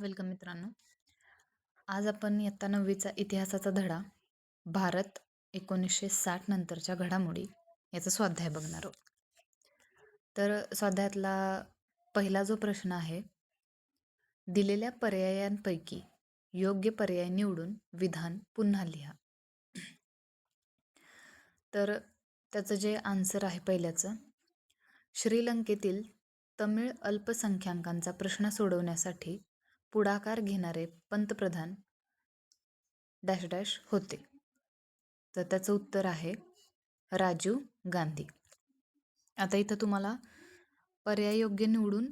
Welcome मित्रांनो. आज आपण इयत्ता 9वीचा इतिहासाचा धडा भारत 1960 नंतरच्या घडामोडी याचा स्वाध्याय बघणार आहोत. तर स्वाध्यायातला पहिला जो प्रश्न आहे, दिलेल्या पर्यायांपैकी योग्य पर्याय निवडून विधान पुन्हा लिहा. तर त्याचं जे आन्सर आहे पहिल्याचं, श्रीलंकेतील तमिळ अल्पसंख्याकांचा प्रश्न सोडवण्यासाठी पुढाकार घेणारे पंतप्रधान डॅश डॅश होते. तर त्याचं उत्तर आहे राजीव गांधी. आता इथं तुम्हाला पर्याय योग्य निवडून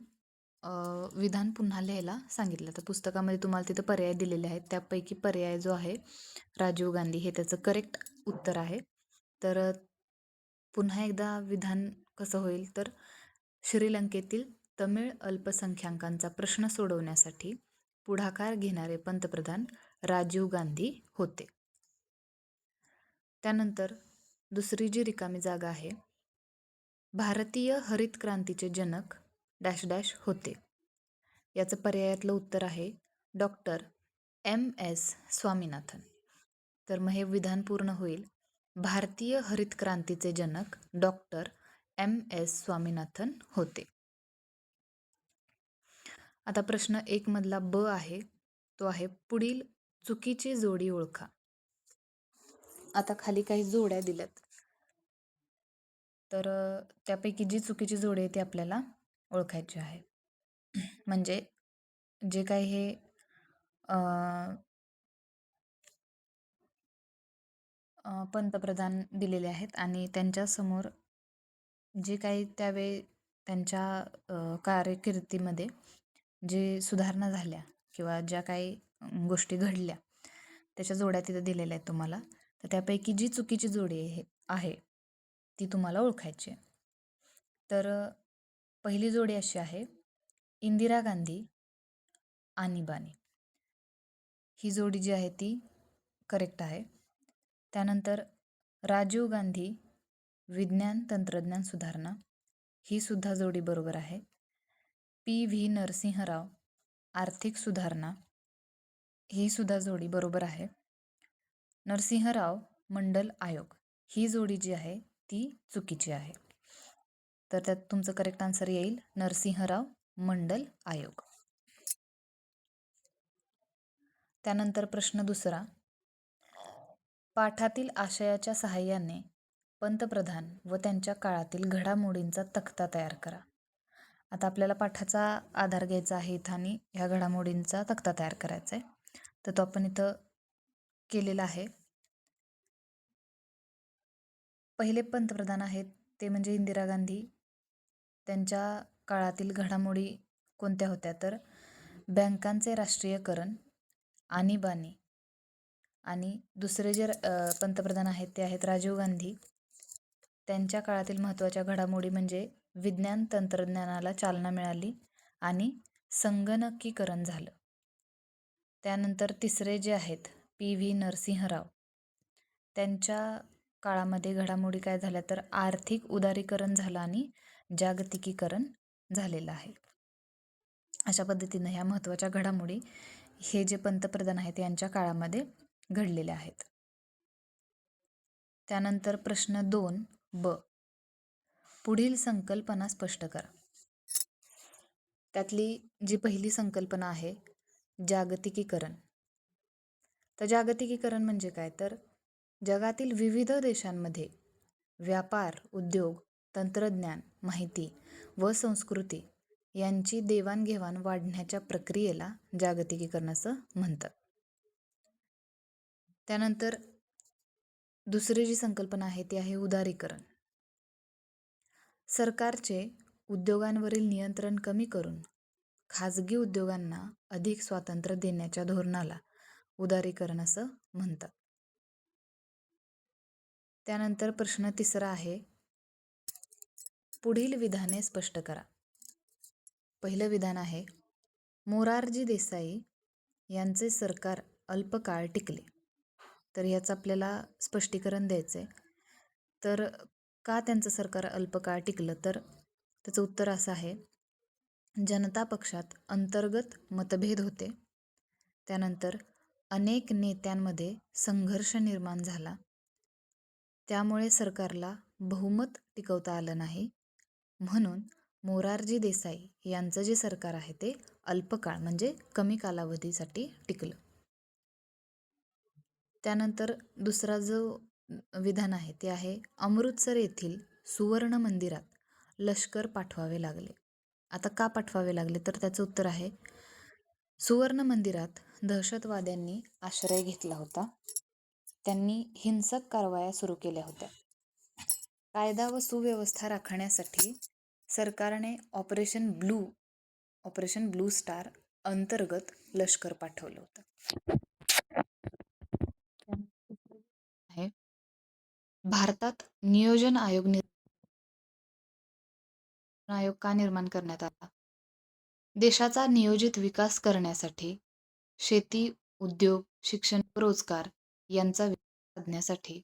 विधान पुन्हा लिहायला सांगितलं. तर पुस्तकामध्ये तुम्हाला तिथं पर्याय दिलेले आहेत. त्यापैकी पर्याय जो आहे राजीव गांधी हे त्याचं करेक्ट उत्तर आहे. तर पुन्हा एकदा विधान कसं होईल, तर श्रीलंकेतील तमिळ अल्पसंख्याकांचा प्रश्न सोडवण्यासाठी पुढाकार घेणारे पंतप्रधान राजीव गांधी होते. त्यानंतर दुसरी जी रिकामी जागा आहे, भारतीय हरित क्रांतीचे जनक डॅश डॅश होते. याचं पर्यायातलं उत्तर आहे डॉक्टर MS स्वामीनाथन. तर मग हे विधान पूर्ण होईल, भारतीय हरित क्रांतीचे जनक डॉक्टर MS स्वामीनाथन होते. आता प्रश्न 1 मधला ब आहे, तो आहे पुढील चुकीची जोडी ओळखा. आता खाली काही जोड्या दिल्यात, तर त्यापैकी जी चुकीची जोडी आहे ती आपल्याला ओळखायची आहे. म्हणजे जे काही हे पंतप्रधान दिलेले आहेत आणि त्यांच्यासमोर जे काही त्यावेळी त्यांच्या कारकिर्दीमध्ये जे सुधारणा झाल्या किंवा ज्या काही गोष्टी घडल्या त्याच्या जोड्या तिथं दिलेल्या आहेत तुम्हाला. तर त्यापैकी जी चुकीची जोडी आहे ती तुम्हाला ओळखायची आहे. तर पहिली जोडी अशी आहे, इंदिरा गांधी आणीबाणी. ही जोडी जी आहे ती करेक्ट आहे. त्यानंतर राजीव गांधी विज्ञान तंत्रज्ञान सुधारणा, ही सुद्धा जोडी बरोबर आहे. PV नरसिंहराव आर्थिक सुधारणा, ही सुद्धा जोडी बरोबर आहे. नरसिंहराव मंडल आयोग, ही जोडी जी आहे ती चुकीची आहे. तर त्यात तुमचं करेक्ट आन्सर येईल नरसिंहराव मंडल आयोग. त्यानंतर प्रश्न दुसरा, पाठातील आशयाच्या सहाय्याने पंतप्रधान व त्यांच्या काळातील घडामोडींचा तक्ता तयार करा. आता आपल्याला पाठाचा आधार घ्यायचा आहे इथं आणि ह्या घडामोडींचा तक्ता तयार करायचा आहे. तर तो आपण इथं केलेला आहे. पहिले पंतप्रधान आहेत ते म्हणजे इंदिरा गांधी. त्यांच्या काळातील घडामोडी कोणत्या होत्या, तर बँकांचे राष्ट्रीयकरण, आणीबाणी. आणि दुसरे जे पंतप्रधान आहेत ते आहेत राजीव गांधी. त्यांच्या काळातील महत्त्वाच्या घडामोडी म्हणजे विज्ञान तंत्रज्ञानाला चालना मिळाली आणि संगणकीकरण झालं. त्यानंतर तिसरे जे आहेत PV नरसिंहराव, त्यांच्या काळामध्ये घडामोडी काय झाल्या, तर आर्थिक उदारीकरण झालं आणि जागतिकीकरण झालेलं आहे. अशा पद्धतीनं ह्या महत्त्वाच्या घडामोडी हे जे पंतप्रधान आहेत यांच्या काळामध्ये घडलेल्या आहेत. त्यानंतर प्रश्न 2 ब, पुढील संकल्पना स्पष्ट करा. त्यातली जी पहिली संकल्पना आहे जागतिकीकरण. तर जागतिकीकरण म्हणजे काय, तर जगातील विविध देशांमध्ये व्यापार, उद्योग, तंत्रज्ञान, माहिती व संस्कृती यांची देवाणघेवाण वाढण्याच्या प्रक्रियेला जागतिकीकरण असं म्हणतात. त्यानंतर दुसरी जी संकल्पना आहे ती आहे उदारीकरण. सरकारचे उद्योगांवरील नियंत्रण कमी करून खाजगी उद्योगांना अधिक स्वातंत्र्य देण्याच्या धोरणाला उदारीकरण असं म्हणतात. त्यानंतर प्रश्न तिसरा आहे, पुढील विधाने स्पष्ट करा. पहिलं विधान आहे, मोरारजी देसाई यांचे सरकार अल्पकाळ टिकले. तर याचं आपल्याला स्पष्टीकरण द्यायचं आहे. तर का त्यांचं सरकार अल्पकाळ टिकलं, तर त्याचं उत्तर असं आहे, जनता पक्षात अंतर्गत मतभेद होते. त्यानंतर अनेक नेत्यांमध्ये संघर्ष निर्माण झाला. त्यामुळे सरकारला बहुमत टिकवता आलं नाही. म्हणून मोरारजी देसाई यांचं जे सरकार आहे ते अल्पकाळ म्हणजे कमी कालावधीसाठी टिकलं. त्यानंतर दुसरा जो विधान आहे ते आहे अमृतसर येथील सुवर्ण मंदिरात लष्कर पाठवावे लागले. आता का पाठवावे लागले तर त्याचं उत्तर आहे सुवर्ण मंदिरात दहशतवाद्यांनी आश्रय घेतला होता. त्यांनी हिंसक कारवाया सुरू केल्या होत्या. कायदा व सुव्यवस्था राखण्यासाठी सरकारने ऑपरेशन ब्लू स्टार अंतर्गत लष्कर पाठवलं होतं. आहे भारतात नियोजन आयोग का निर्माण करण्यात आला? देशाचा नियोजित विकास करण्यासाठी, शेती, उद्योग, शिक्षण व रोजगार यांचा विकास साधण्यासाठी,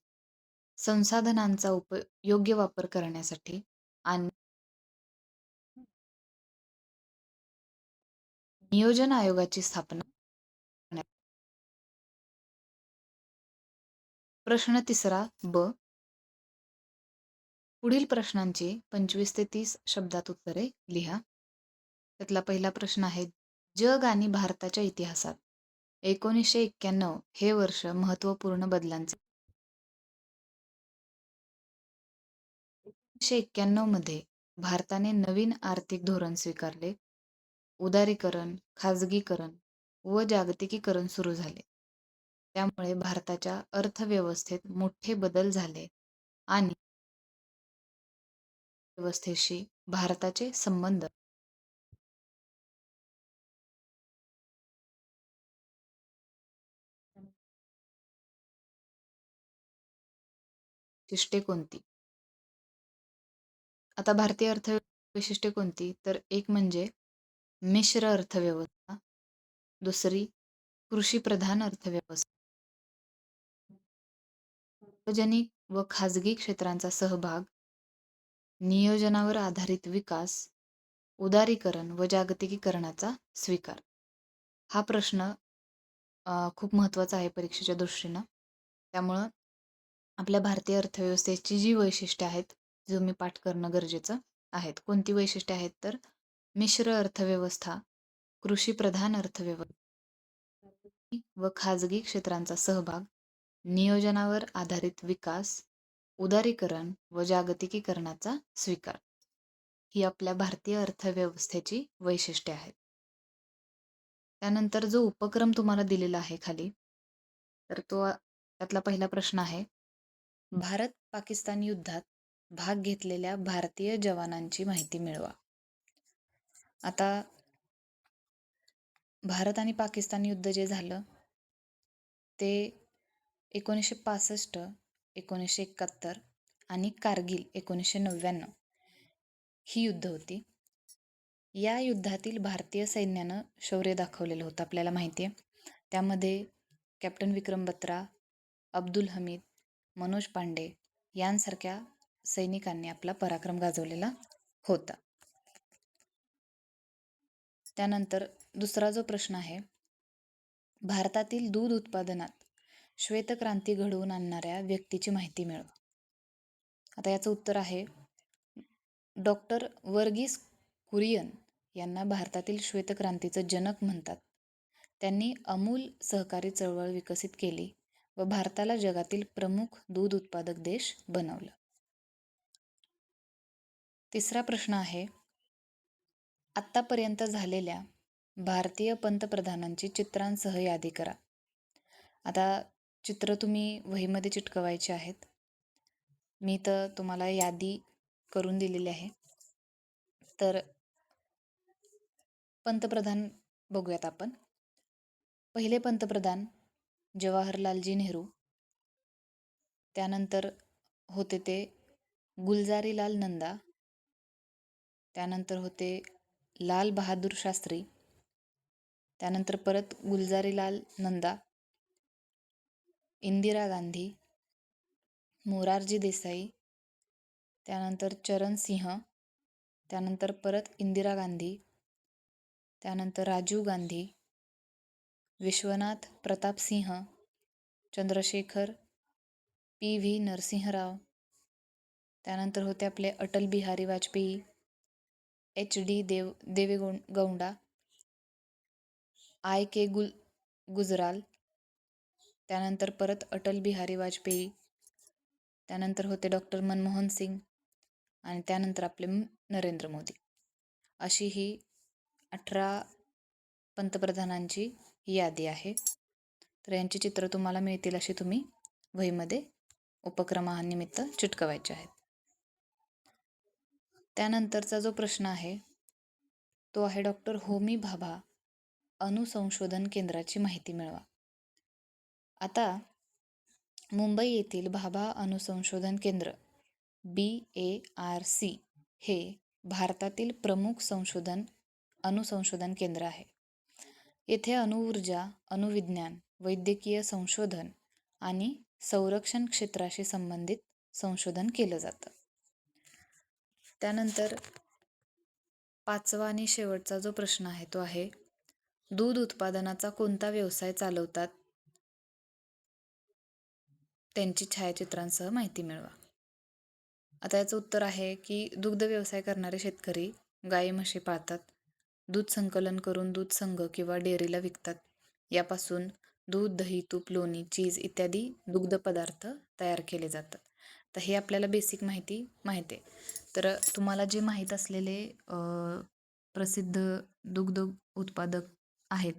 संसाधनांचा योग्य वापर करण्यासाठी आणि नियोजन आयोगाची स्थापना करण्यात. प्रश्न तिसरा ब. पुढील प्रश्नांची 25 ते 30 शब्दात उत्तरे लिहा. त्यातला पहिला प्रश्न आहे जग आणि भारताच्या इतिहासात 1991 हे वर्ष महत्त्वपूर्ण बदलांचे. 1991 मध्ये भारताने नवीन आर्थिक धोरण स्वीकारले. उदारीकरण, खाजगीकरण व जागतिकीकरण सुरू झाले. त्यामुळे भारताच्या अर्थव्यवस्थेत मोठे बदल झाले आणि व्यवस्थेशी भारताचे संबंध वैशिष्ट्ये कोणती? आता भारतीय वैशिष्ट्ये कोणती? तर एक म्हणजे मिश्र अर्थव्यवस्था, दुसरी कृषीप्रधान अर्थव्यवस्था, सार्वजनिक व खाजगी क्षेत्रांचा सहभाग, नियोजनावर आधारित विकास, उदारीकरण व जागतिकीकरणाचा स्वीकार. हा प्रश्न खूप महत्त्वाचा आहे परीक्षेच्या दृष्टीनं. त्यामुळं आपल्या भारतीय अर्थव्यवस्थेची जी वैशिष्ट्ये आहेत, जो मी पाठ करणं गरजेचं आहेत. कोणती वैशिष्ट्ये आहेत तर मिश्र अर्थव्यवस्था, कृषीप्रधान अर्थव्यवस्था व खाजगी क्षेत्रांचा सहभाग, नियोजनावर आधारित विकास, उदारीकरण व जागतिकीकरणाचा स्वीकार. ही आपल्या भारतीय अर्थव्यवस्थेची वैशिष्ट्ये आहेत. त्यानंतर जो उपक्रम तुम्हाला दिलेला आहे खाली, तर तो त्यातला पहिला प्रश्न आहे भारत पाकिस्तान युद्धात भाग घेतलेल्या भारतीय जवानांची माहिती मिळवा. आता भारत आणि पाकिस्तान युद्ध जे झालं ते 1965, 1971 आणि कारगिल 1999 ही युद्ध होती. या युद्धातील भारतीय सैन्यानं शौर्य दाखवलेलं होतं आपल्याला माहिती आहे. त्यामध्ये कॅप्टन विक्रम बत्रा, अब्दुल हमीद, मनोज पांडे यांसारख्या सैनिकांनी आपला पराक्रम गाजवलेला होता. त्यानंतर दुसरा जो प्रश्न आहे भारतातील दूध उत्पादनात श्वेतक्रांती घडवून आणणाऱ्या व्यक्तीची माहिती मिळवा. आता याचं उत्तर आहे डॉक्टर वर्गीस कुरियन यांना भारतातील श्वेतक्रांतीचं जनक म्हणतात. त्यांनी अमूल सहकारी चळवळ विकसित केली व भारताला जगातील प्रमुख दूध उत्पादक देश बनवलं. तिसरा प्रश्न आहे आत्तापर्यंत झालेल्या भारतीय पंतप्रधानांची चित्रांसह यादी करा. आता चित्र तुम्ही वहीमध्ये चिटकवायचे आहेत. मी तर तुम्हाला यादी करून दिलेली आहे. तर पंतप्रधान बघूयात आपण. पहिले पंतप्रधान जवाहरलालजी नेहरू, त्यानंतर होते ते गुलजारीलाल नंदा, त्यानंतर होते लाल बहादूर शास्त्री, त्यानंतर परत गुलजारीलाल नंदा, इंदिरा गांधी, मोरारजी देसाई, त्यानंतर चरण सिंह, त्यानंतर परत इंदिरा गांधी, त्यानंतर राजीव गांधी, विश्वनाथ प्रताप सिंह, चंद्रशेखर PV नरसिंहराव. त्यानंतर होते आपले अटल बिहारी वाजपेयी, HD देवेगौंडा, IK गुजराल. त्यानंतर परत अटल बिहारी वाजपेयी. त्यानंतर होते डॉक्टर मनमोहन सिंग आणि त्यानंतर आपले नरेंद्र मोदी. अशी ही 18 पंतप्रधानांची यादी आहे. तर यांची चित्र तुम्हाला मिळतील अशी तुम्ही वहीमध्ये उपक्रमानिमित्त चिटकवायचे आहेत. त्यानंतरचा जो प्रश्न आहे तो आहे डॉक्टर होमी भाभा अणुसंशोधन केंद्राची माहिती मिळवा. आता मुंबई येथील भाभा अणुसंशोधन केंद्र BARC हे भारतातील प्रमुख अणुसंशोधन केंद्र आहे. येथे अणुऊर्जा, अणुविज्ञान, वैद्यकीय संशोधन आणि संरक्षण क्षेत्राशी संबंधित संशोधन केलं जातं. त्यानंतर 5वा आणि शेवटचा जो प्रश्न आहे तो आहे दूध उत्पादनाचा कोणता व्यवसाय चालवतात त्यांची छायाचित्रांसह माहिती मिळवा. आता याचं उत्तर आहे की दुग्ध व्यवसाय करणारे शेतकरी गाई म्हशी पाळतात, दूध संकलन करून दूध संघ किंवा डेअरीला विकतात. यापासून दूध, दही, तूप, लोणी, चीज इत्यादी दुग्ध पदार्थ तयार केले जातात. तर हे आपल्याला बेसिक माहिती माहीत आहे. तर तुम्हाला जे माहीत असलेले प्रसिद्ध दुग्ध उत्पादक आहेत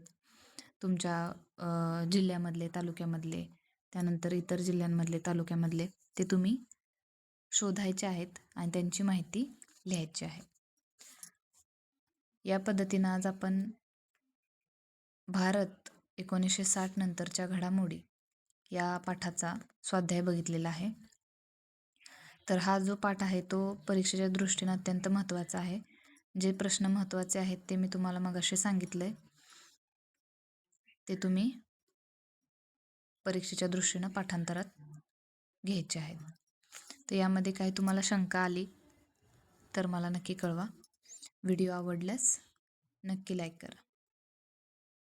तुमच्या जिल्ह्यामधले, तालुक्यामधले, त्यानंतर इतर जिल्ह्यांमधले, तालुक्यामधले, ते तुम्ही शोधायचे आहेत आणि त्यांची माहिती लिहायची आहे. या पद्धतीनं आज आपण भारत 1960 नंतरच्या घडामोडी या पाठाचा स्वाध्याय बघितलेला आहे. तर हा जो पाठ आहे तो परीक्षेच्या दृष्टीने अत्यंत महत्त्वाचा आहे. जे प्रश्न महत्त्वाचे आहेत ते मी तुम्हाला मगाशी सांगितले, ते तुम्ही परीक्षेच्या दृष्टीनं पाठांतरात घ्यायचे आहेत. तर यामध्ये काही तुम्हाला शंका आली तर मला नक्की कळवा. व्हिडिओ आवडल्यास नक्की लाईक करा.